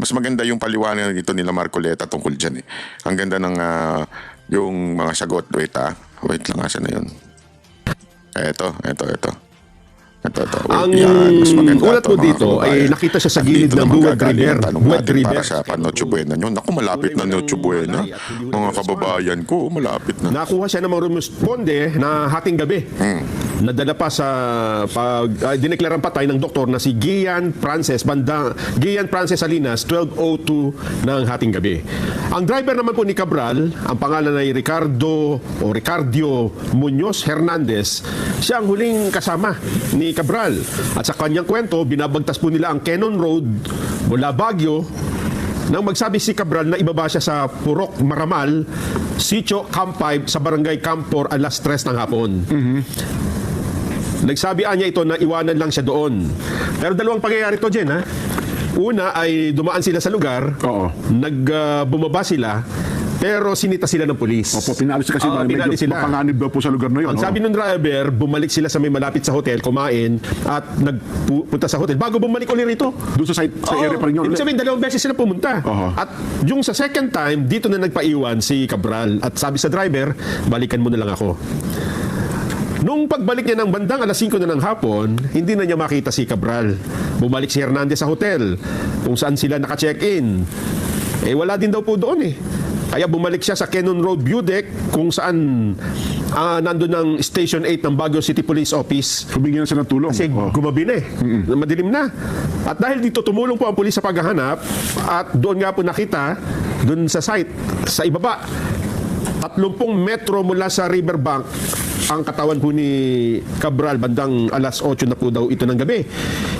mas maganda yung paliwanag dito nila Marcoleta tungkol dyan eh. Ang ganda ng yung mga sagot. Wait lang, asa na yun. Ito. Ang mas maganda ulat to, mo mga dito kababayan. ay nakita siya sa gilid Andito ng naman Buwet gagaling River. ang tanong Buwet natin River. para sa Noche Buena nyo. Naku, malapit na Noche Buena. Mga kababayan ko, malapit na. Nakuha siya ng mga rumusponde na hating gabi. Nadala pa sa dineklarang patay ng doktor na si Gian Frances Salinas, 12:02 ng hating gabi. Ang driver naman po ni Cabral, ang pangalan ay Ricardo Muñoz Hernandez, siya ang huling kasama ni Cabral. At sa kanyang kwento, binabagtas po nila ang Cannon Road mula Baguio nang magsabi si Cabral na ibaba siya sa Purok Maramal, Sitio Camp 5 sa Barangay Camp 4 alas 3 ng hapon. Nagsabi niya ito na iwanan lang siya doon. Pero dalawang pangyayari to, Jen, ha? Una ay dumaan sila sa lugar, bumaba sila, pero sinita sila ng pulis. Opo, pinalis kasi pinalis medyo mapanganib daw po sa lugar na yun. Ang sabi ng driver, bumalik sila sa may malapit sa hotel, kumain, at nagpunta sa hotel. Bago bumalik ulit rito. Doon sa site, sa area pa rin yun. Ibig sabihin, dalawang beses sila pumunta. At yung sa second time, dito na nagpaiwan si Cabral. At sabi sa driver, balikan mo na lang ako. Nung pagbalik niya ng bandang alas 5 na ng hapon, hindi na niya makita si Cabral. Bumalik si Hernandez sa hotel, kung saan sila naka-check-in. Wala din daw po doon eh. Kaya bumalik siya sa Cannon Road View Deck kung saan nandun ng Station 8 ng Baguio City Police Office. Humingi na siya ng tulong. Kasi gumabi na eh. Madilim na. At dahil dito tumulong po ang pulis sa paghahanap at doon nga po nakita, doon sa site, sa ibaba, 30 metro mula sa riverbank ang katawan po ni Cabral bandang alas 8 na po daw ito ng gabi.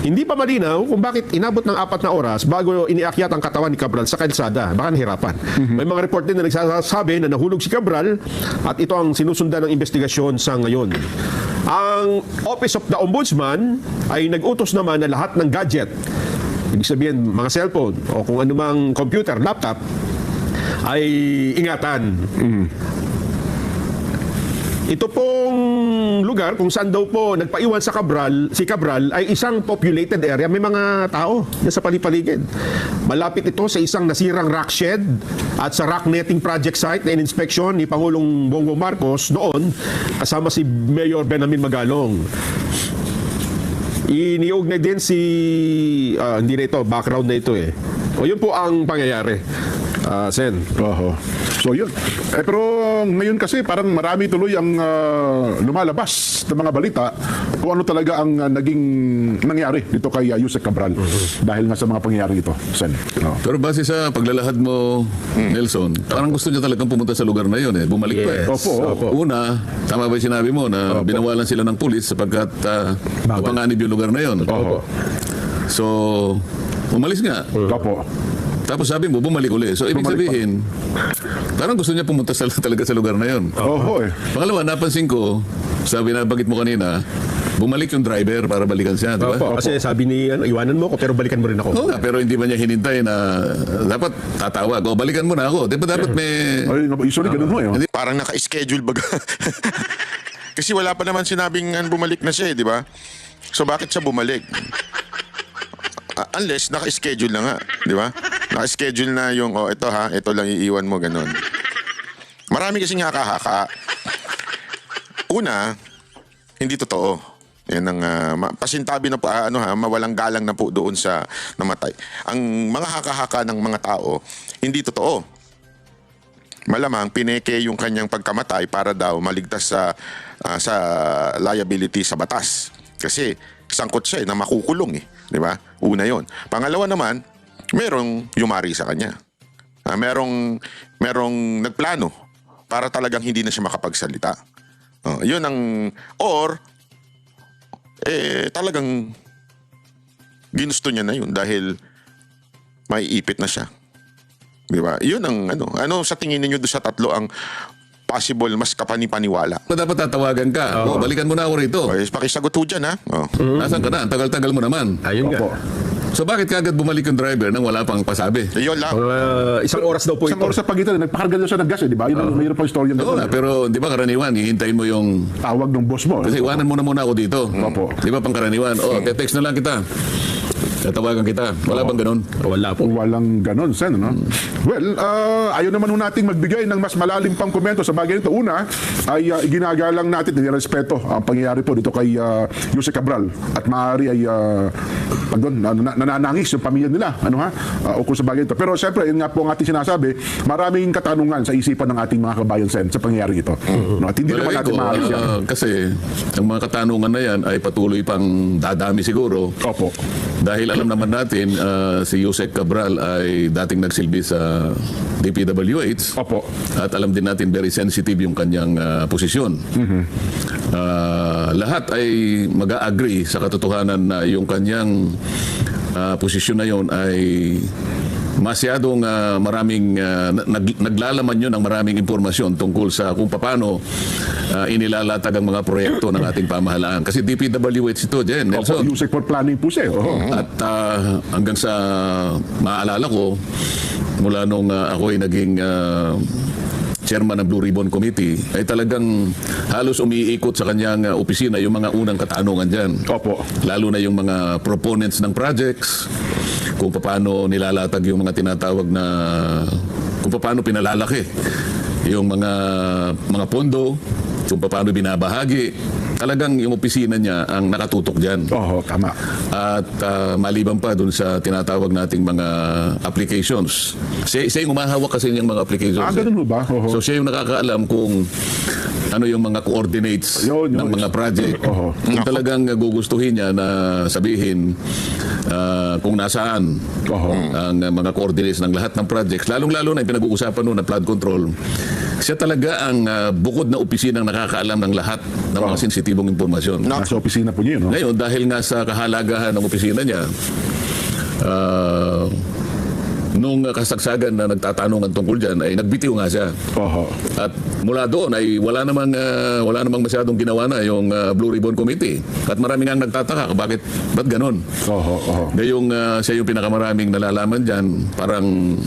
Hindi pa malinaw kung bakit inabot ng 4 na oras bago iniakyat ang katawan ni Cabral sa kalsada. Baka nahirapan. May mga report din na nagsasabi na nahulog si Cabral at ito ang sinusundan ng investigasyon sa ngayon. Ang Office of the Ombudsman ay nag-utos naman na lahat ng gadget, ibig sabihin mga cellphone o kung anumang computer, laptop, ay ingatan. Ito pong lugar kung saan daw po nagpaiwan si Cabral ay isang populated area. May mga tao na sa palipaligid. Malapit ito sa isang nasirang rock shed at sa rock netting project site na in-inspection ni Pangulong Bongbong Marcos noon kasama si Mayor Benjamin Magalong. Iniyog na din si hindi na ito, background na ito eh. O yun po ang pangyayari. Sen. So yun. Pero ngayon kasi parang marami tuloy ang lumalabas ng mga balita kung ano talaga ang naging nangyari dito kay Yusek Cabral dahil nga sa mga pangyayari ito. Sen. Pero base sa paglalahad mo, Nelson, parang gusto niya talagang pumunta sa lugar na yun eh. Bumalik pa eh. Opo. Una, tama ba yung sinabi mo na binawalan sila ng pulis sapagkat mapanganib yung lugar na yun? So, umalis nga. Opo. Tapos sabi mo, bumalik uli. So, ibig sabihin, parang gusto niya pumunta talaga sa lugar na yun. Pangalawa, napansin ko, sabi na bagit mo kanina, bumalik yung driver para balikan siya, di ba? Kasi sabi ni, iwanan mo ako pero balikan mo rin ako. Oo nga, pero hindi ba niya hinintay na dapat tatawag, o balikan mo na ako. Di ba dapat may... Usually ganun mo eh. Parang naka-schedule baga. Kasi wala pa naman sinabing bumalik na siya, di ba? So bakit siya bumalik? Unless naka-schedule na nga, di ba? Naka-schedule na yung, ito lang iiwan mo, ganun. Marami kasing haka-haka. Una, hindi totoo. Yan ang pasintabi na po, mawalang galang na po doon sa namatay. Ang mga haka-haka ng mga tao, hindi totoo. Malamang pineke yung kanyang pagkamatay para daw maligtas sa liability sa batas. Kasi sangkot siya na makukulong eh. Di ba? Una yon. Pangalawa naman, merong yumari sa kanya. Merong nagplano para talagang hindi na siya makapagsalita. Yun ang, talagang ginusto niya na yun dahil may ipit na siya. Di ba? Yun ang ano sa tingin niyo doon sa tatlo ang possible mas kapanipaniwala? Dapat tatawagan ka. Balikan mo na ako rito. Pakisagot ho dyan, ha? Nasaan ka na? Ang tagal-tagal mo naman. Ayun nga. So bakit kagad bumalik yung driver nang wala pang pasabi? Yun lang. Isang oras daw po Isang ito. oras sa pagitan, nagpakarga daw siya ng gas eh, di ba? Yun ang mayroon pa istorya Oo nga, pero di ba karaniwan, hihintayin mo yung... tawag ng boss mo. Kasi iwanan mo na muna ako dito. Opo. Di ba pang karaniwan? Te-text na lang kita. Tatawagan kita. Wala bang ganun? Wala po. Walang ganon, Sen, no? Well, ayaw naman ho nating magbigay ng mas malalim pang komento sa bagay nito. Una, ay ginagalang natin, nirespeto ang pangyayari po dito kay Yuse Cabral. At maaari ay nananangis yung pamilya nila, ukol sa bagay nito. Pero siyempre, yun nga po ang ating sinasabi, maraming katanungan sa isipan ng ating mga kabayan, Sen, sa pangyayari ito. No? At hindi naman Palagay natin ko, maaari yan. kasi ang mga katanungan na yan ay patuloy pang dadami siguro. Opo. Dahil alam naman natin, si Yusek Cabral ay dating nagsilbi sa DPWH. Opo. At alam din natin very sensitive yung kanyang posisyon. Lahat ay mag-agree sa katotohanan na yung kanyang posisyon na yon ay masyadong maraming naglalaman yun ng maraming impormasyon tungkol sa kung paano inilalatag ang mga proyekto ng ating pamahalaan. Kasi DPWH ito, Jen, Opo, Nelson. Yuse for planning po siya. At hanggang sa maaalala ko, mula nung ako ay naging chairman ng Blue Ribbon Committee, ay talagang halos umiikot sa kanyang opisina yung mga unang katanungan dyan. Opo. Lalo na yung mga proponents ng projects, kung paano nilalatag yung mga tinatawag na, kung paano pinalalaki yung mga pondo, kung paano binabahagi. Talagang yung opisina niya ang nakatutok dyan. Oo, tama. At maliban pa dun sa tinatawag nating mga applications. Siya yung umahawak kasi niyang mga applications. Ganun ho ba? Oo. So siya yung nakakaalam kung ano yung mga coordinates Yun. ng mga project. Oo. Kung talagang gugustuhin niya na sabihin kung nasaan ang mga coordinates ng lahat ng projects, lalong-lalo na yung pinag-uusapan noon na flood control, siya talaga ang bukod na opisinang nakakaalam ng lahat ng mga sensitibong impormasyon. Nasa opisina po niyo, no? Ngayon, dahil nga sa kahalagahan ng opisina niya, nung kasagsagan na nagtatanungan tungkol dyan, ay nagbitiw nga siya. Oho. At mula doon ay wala namang masyadong ginawa na yung Blue Ribbon Committee. At marami nga nagtataka, ba't ganon? Oho, oho. Gayong siya yung pinakamaraming nalalaman dyan, parang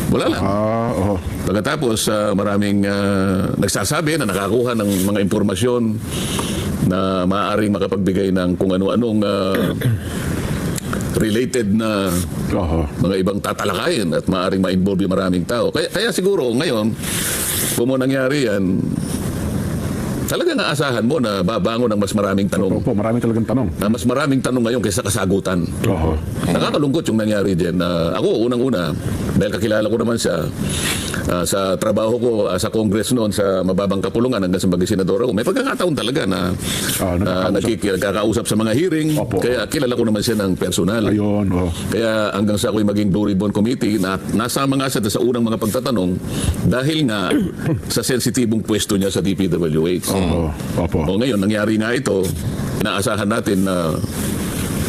wala lang. Oho. Pagkatapos, maraming nagsasabi na nakakuha ng mga impormasyon na maaaring makapagbigay ng kung ano-anong related na mga ibang tatalakayin at maaaring ma-involve yung maraming tao. Kaya siguro ngayon, kung mo nangyari yan, talagang aasahan mo na babangon ng mas maraming tanong. Opo, marami talagang tanong. Mas maraming tanong ngayon kaysa kasagutan. Oho. Nakakalungkot yung nangyari dyan. Ako, unang-una, dahil kakilala ko naman siya, sa trabaho ko sa Congress noon sa mababang kapulungan hanggang sa maging senador ako, may pagkakataon talaga na nakakausap sa mga hearing. Opo. Kaya kilala ko naman siya ng personal. Ayun, Kaya hanggang sa ako'y maging Blue Ribbon Committee, nasama nga siya sa unang mga pagtatanong dahil nga sa sensitibong pwesto niya sa DPWH. Opo. O ngayon, nangyari nga ito, inaasahan natin na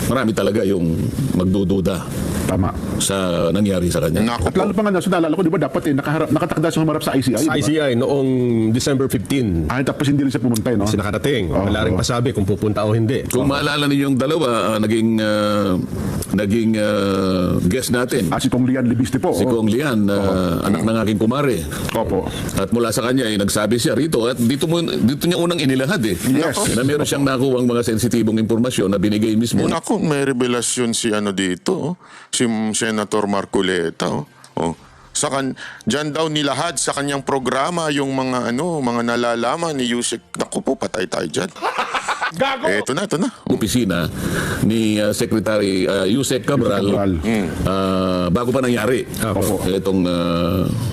marami talaga yung magdududa Tama. sa nangyari sa kanya. Naku At lalo pa nga, naalala ko, di ba, dapat nakatakda siya humarap sa ICI. Sa di ba? ICI noong December 15. Tapos hindi rin siya pumunta, no? Kasi nakarating. Wala rin masabi kung pupunta o hindi. Kung maalala niyo yung dalawa, naging guest natin. Si Kong Lian Libisti po. Si Kong Lian, anak ng aking kumare. Opo. At mula sa kanya ay nagsabi siya rito at dito niya unang inilahad Yes. na meron siyang nakuha mga sensitibong impormasyon na binigay mismo. Naku, may revelasyon si dito, si Senator Marcoleta. Diyan daw nilahad sa kanyang programa yung mga nalalaman ni Yusek. Naku po, patay tayo dyan. Gago! Ito na. Opisina ni Secretary Yusek Cabral bago pa nangyari itong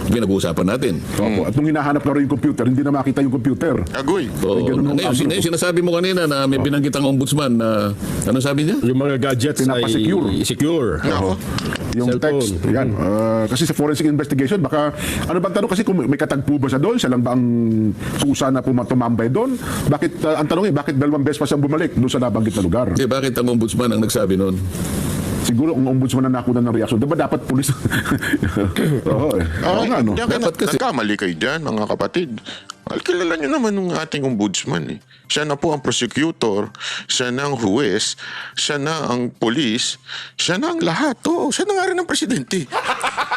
pinag-uusapan natin. Opo. At nung hinahanap na rin yung computer, hindi na makita yung computer. Agoy. Ngayon, sinasabi mo kanina na may binanggit ang ombudsman na ano sabi niya? Yung mga gadgets Pinapasecure. ay secure. Naku. Yung Cellphone. text. Yan. Kasi sa forensic investigation, baka, ano bang tanong? Kasi kung may katagpo ba siya doon, siya lang ba ang kusa na tumambay doon? Bakit, ang tanong bakit dalawang beses pa siyang bumalik doon sa nabanggit na lugar? Bakit ang ombudsman ang nagsabi noon? Siguro kung ombudsman na nakuha ng reaksyon, diba dapat pulis? Oo nga, no? Dapat kasi- Nagkamali kayo dyan, mga kapatid. Kilala nyo naman ng ating ombudsman. Siya na po ang prosecutor, siya na ang huwes, siya na ang polis, siya na ang lahat. Siya na nga rin ang presidente.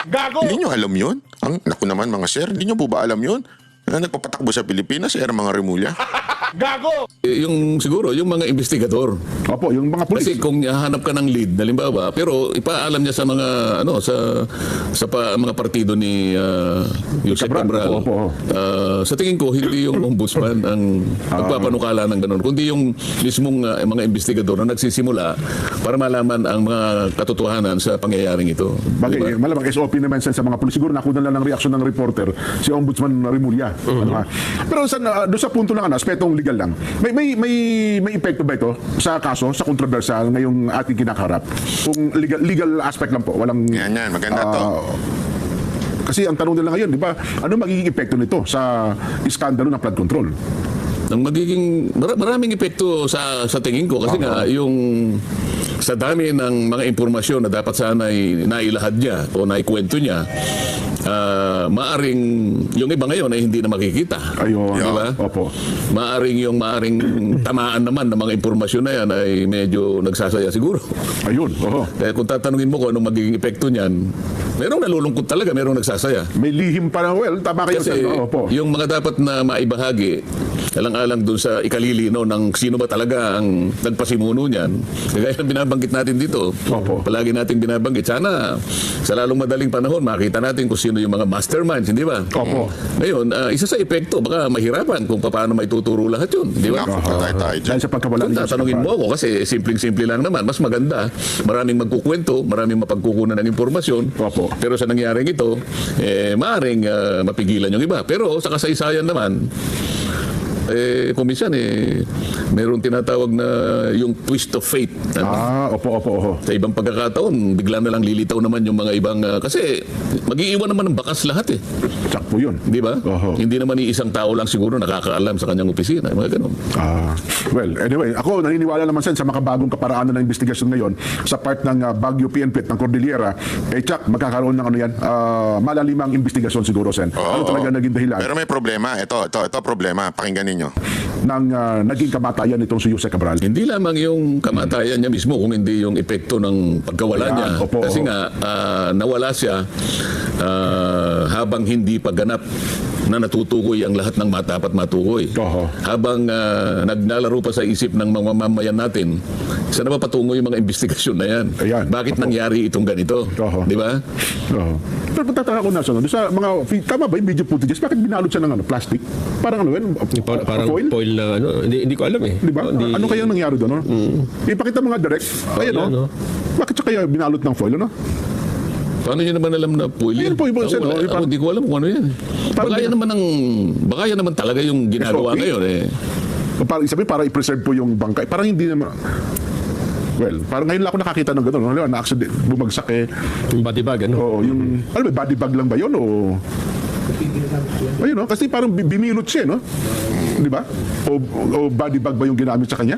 Gago! Hindi nyo alam yun? Naku naman mga sir, hindi nyo po ba alam yun? Nagpapatakbo sa Pilipinas, mga Remulla. Yung siguro, yung mga investigador. Opo, yung mga pulis. Kasi kung hahanap ka ng lead, halimbawa, pero ipaalam niya sa mga mga partido ni Yusek Cabral. Cabral. Opo. Sa tingin ko, hindi yung ombudsman ang magpapanukala ng ganun, kundi yung mismong mga investigador na nagsisimula para malaman ang mga katotohanan sa pangyayaring ito. Bagay, malamang SOP naman sa mga pulis. Siguro nakuha lang ng reaksyon ng reporter, si Ombudsman Remulla. Ano ha? Pero doon sa punto lang, aspetong legal lang, may epekto ba ito sa kaso, sa kontrobersyal ngayong ating kinakaharap? Kung legal aspect lang po, walang... Yan, maganda to. Kasi ang tanong nila ngayon, di ba, ano magiging epekto nito sa iskandalo ng flood control? Ang magiging maraming epekto sa tingin ko kasi nga yung sa dami ng mga impormasyon na dapat sana ay nailahad niya o naikwento niya, maaring yung iba ngayon ay hindi na makikita. Ayun. Di ba? Opo. Maaring tamaan naman ng mga impormasyon na yan ay medyo nagsasaya siguro. Ayun. Oho. Kaya kung tatanungin mo kung anong magiging epekto niyan, merong nalulungkot talaga, merong nagsasaya. May lihim pa na, well, tama kayo. Kasi Opo. yung mga dapat na maibahagi, alang-alang dun sa ikalilino ng sino ba talaga ang nagpasimuno niyan. Kaya yung binabanggit natin dito, Opo. palagi natin binabanggit. Sana sa lalong madaling panahon, makita natin kung sino yung mga masterminds, hindi ba? Opo. Ngayon, isa sa epekto, baka mahirapan kung paano may tuturo lahat yun, di ba? Naku, patay tayo dyan. Dahil sa pagkawala Kung tatanungin mo ako, kasi simpleng-simple lang naman, mas maganda. Maraming magkukwento, maraming mapagkukunan ng impormasyon. Opo. Pero sa nangyaring ito, maaaring mapigilan yung iba. Pero sa kasaysayan naman, kung minsan mayroong tinatawag na yung twist of fate. Opo. Sa ibang pagkakataon, bigla na lang lilitaw naman yung mga ibang kasi mag-iiwan naman ng bakas lahat Tsak po yun. Di ba? Oho. Hindi naman isang tao lang siguro nakakaalam sa kanyang opisina, mga ganun. Well, anyway, ako naniniwala naman sa makabagong kaparaanan ng investigasyon ngayon sa part ng Baguio PNP at ng Cordillera. Tsak, magkakaroon ng malalimang investigasyon siguro, Sen. Ano talaga naging dahilan Pero may problema. Ito problema. Pakinggan ninyo. ng naging kamatayan nitong si Yusek Cabral? Hindi lamang yung kamatayan niya mismo, kung hindi yung epekto ng pagkawala Ayan, niya. opo. Kasi nga, nawala siya habang hindi pagganap na natutukoy ang lahat ng dapat matukoy. Oho. Habang naglalaro pa sa isip ng mga mamamayan natin, saan na ba patungo yung mga investigasyon na yan? Ayan. Bakit Opo. nangyari itong ganito? Oho. Di ba? Pero patataka ko na sa mga tama ba yung video footages? Bakit binalot siya ng plastic? Parang Parang foil na hindi ko alam eh. Di ba? Hindi- Ano kaya nangyari doon? No? Ipakita mga direct. Ayan, yan, no? Bakit siya kaya binalot ng foil, no? Paano niyo naman alam na foil Ayun yan? po, ibon siya, no? Ako, hindi ko alam kung ano yan. Baka yan naman talaga yung ginagawa SOP? ngayon Para isabi para i-preserve po yung bangkay. Parang hindi naman. Well, parang ngayon lang ako nakakita ng gano'n. No? Na-accident, bumagsak Yung body bag, ano? Oo, yung body bag lang ba 'yon o ayun, no? Kasi parang binilot siya, no? Di ba? O body bag ba yung ginamit sa kanya?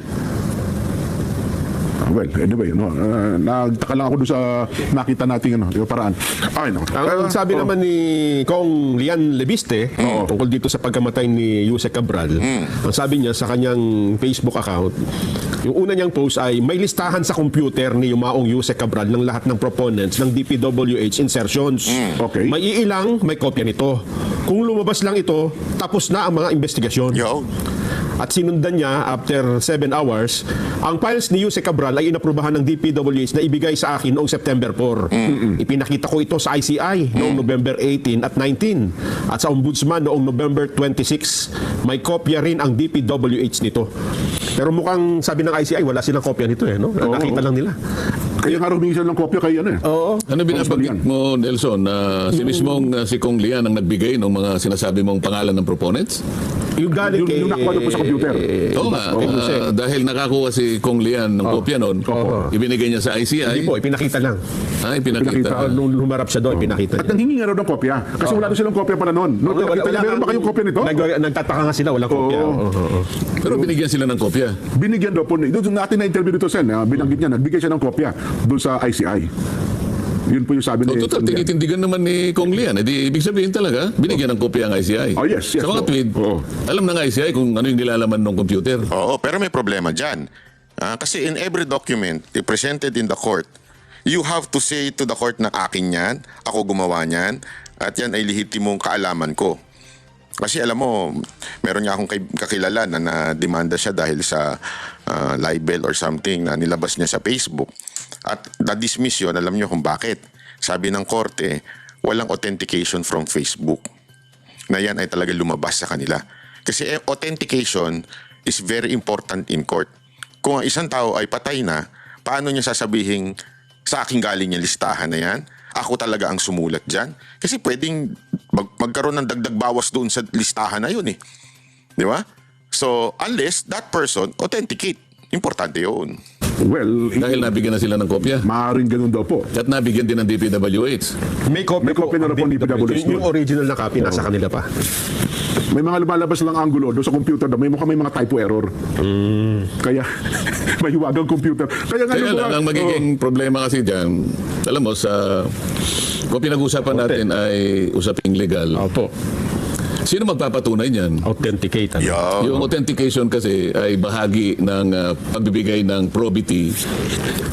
Well, anyway, no, nagtaka lang ako doon sa nakita nating yung paraan. Ay, no. Ang sabi naman ni Kong Lian Lebiste tungkol dito sa pagkamatay ni Yusek Cabral, ang sabi niya sa kanyang Facebook account, yung una niyang post ay may listahan sa computer ni Yumaong Yusek Cabral ng lahat ng proponents ng DPWH insertions. Okay. May iilang, may kopya nito. Kung lumabas lang ito, tapos na ang mga investigasyon. Yo. At sinundan niya after 7 hours, ang files ni Yusek Cabral ay inaprubahan ng DPWH na ibigay sa akin noong September 4. Ipinakita ko ito sa ICI noong November 18 at 19 at sa Ombudsman noong November 26. May kopya rin ang DPWH nito. Pero mukhang sabi ng ICI, wala silang kopya nito no? Nakita lang nila. Kaya nga humingi siya ng kopya kay ano eh. Oo. Ano binabanggit mo, Nelson, na si mismong si Kong Lian ang nagbigay ng mga sinasabi mong pangalan ng proponents? Yung galing kay... Yung nakuha po sa computer. Oo nga, dahil nakakuha si Kong Lian ng kopya noon, ibinigay niya sa ICI. Hindi po, ipinakita lang. Pinakita. Nung humarap siya doon, ipinakita At niya. nanghingi nga raw ng kopya. Kasi wala doon silang kopya pala noon. No, meron ba kayong kopya nito? Nagtataka nga sila, walang kopya. Oo. Pero binigyan sila ng kopya. Binigyan daw po. Doon natin na-interview dito, Sen. Binanggit niya, nagbigay siya ng kopya doon sa ICI. Yun po yung sabi ni... Total, tinitindigan naman ni Kong Lian. Ibig sabihin talaga, binigyan ng kopya ang ICI. Oh, yes, Sa mga po. tweet, Oo. alam ng ICI kung ano yung nilalaman ng computer. Oo, pero may problema dyan. Kasi in every document presented in the court, you have to say to the court na akin yan, ako gumawa niyan, at yan ay lehitimong kaalaman ko. Kasi alam mo, meron nga akong kakilala na na-demanda siya dahil sa libel or something na nilabas niya sa Facebook. At na-dismiss yun, alam niyo kung bakit. Sabi ng korte, walang authentication from Facebook. Na yan ay talaga lumabas sa kanila. Kasi authentication is very important in court. Kung ang isang tao ay patay na, paano niya sasabihin, sa aking galing yung listahan na yan? Ako talaga ang sumulat dyan. Kasi pwedeng magkaroon ng dagdag bawas doon sa listahan na yun eh. Di ba? So, unless that person authenticate. Importante yun. Well, Dahil nabigyan na sila ng kopya. maaaring ganun daw po. At nabigyan din ng DPWH. May copy, May copy na rin po ni DPWH. Yung original na copy nasa kanila pa. May mga lumalabas lang angulo doon sa computer na may mga typo error. Kaya, may hiwagang computer. Kaya nga Kaya yung lang, mga- ang magiging problema kasi dyan, alam mo, kung pinag-usapan natin ay usaping legal, Opo. sino magpapatunay niyan? Authenticate. Yeah. Yung authentication kasi ay bahagi ng pagbibigay ng probity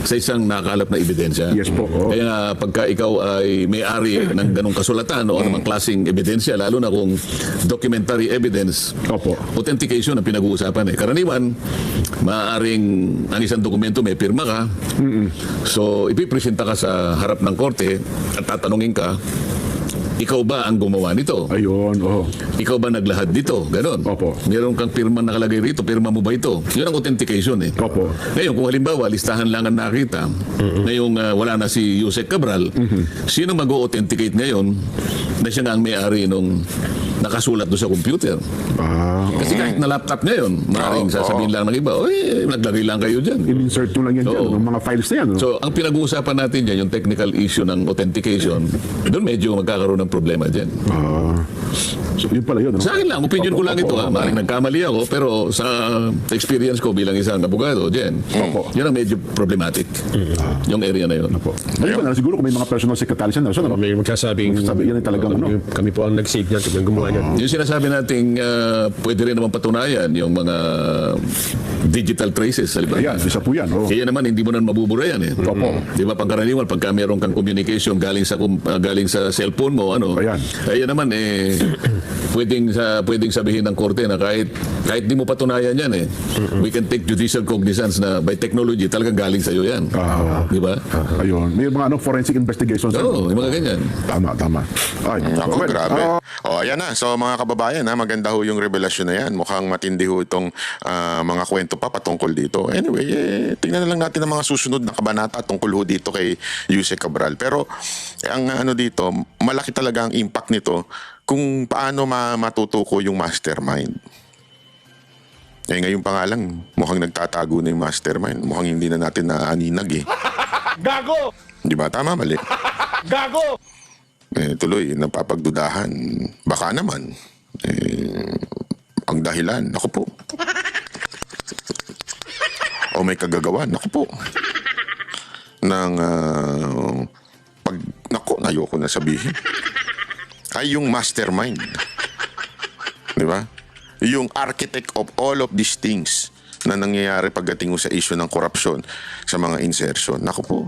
sa isang nakalap na ebidensya. Yes po, oo. Kaya nga, pagka ikaw ay may-ari ng ganong kasulatan o anumang klaseng ebidensya, lalo na kung documentary evidence, Opo. authentication ang pinag-uusapan eh. Karaniwan, maaaring ang isang dokumento may pirma ka, so ipipresenta ka sa harap ng korte at tatanungin ka, ikaw ba ang gumawa nito? Ayun, oh. Ikaw ba naglahad dito? Ganon. Opo. Meron kang pirma nakalagay rito. Pirma mo ba ito? Yun ang authentication eh. Opo. Ngayon, kung halimbawa, listahan lang ang nakita, ngayong wala na si Yusek Cabral, sino mag-authenticate ngayon na siya nga ang may-ari nung nakasulat doon sa computer? Ah, Kasi kahit na laptop ngayon, maaaring sasabihin lang ng iba, oy, naglagay lang kayo dyan. in-insert nyo lang yan dyan, Oo. ng mga files na yan. No? So, ang pinag-uusapan natin dyan, yung technical issue ng authentication, doon medyo magkakaroon ng problema dyan. So, yun pala yun. No? Sa akin lang, opinion ko lang ito. Maaaring nagkamali ako, pero sa experience ko bilang isang abogado, dyan, yun ang medyo problematic. Yung area na yun. Ayun na, siguro kung may mga personal secretary siya, so, ano, May magsasabing Sabi, yan ay talagang ano. kami po ang nag-save niyan, kami ang gumawa niyan. Yung sinasabi nating pwede rin naman patunayan yung mga digital traces. Ayan, isa po yan. Oh. Kaya naman, hindi mo na mabubura yan eh. Opo. Di ba, pagkaraniwan, pagka meron kang communication galing sa cellphone mo, ano, Ayan. ayan naman, pwedeng sabihin ng korte na kahit di mo patunayan yan eh, we can take judicial cognizance na by technology, talagang galing sa'yo yan. Di ba? Ayun. May mga forensic investigations. Oo, yung mga ganyan. Tama. Ay, Ako, well, grabe. Ayan na. So, mga kababayan, maganda ho yung revelasyon na yan. Mukhang matindi ho itong mga kwento pa patungkol dito. Anyway, tingnan na lang natin ang mga susunod na kabanata tungkol ho dito kay Yusek Cabral. Pero, ang ano dito, malaki talaga ang impact nito kung paano matutuko yung mastermind. Ngayon pa nga lang, mukhang nagtatago na yung mastermind. Mukhang hindi na natin naaninag eh. Gago! Di ba? Tama, mali. Gago! Tuloy, napapagdudahan. Baka naman. Ang dahilan, naku po. O may kagagawan, naku po. Naku, ayoko na sabihin. Ay yung mastermind. Di ba? Yung architect of all of these things na nangyayari pagdating sa issue ng korupsyon sa mga insertion. Naku po.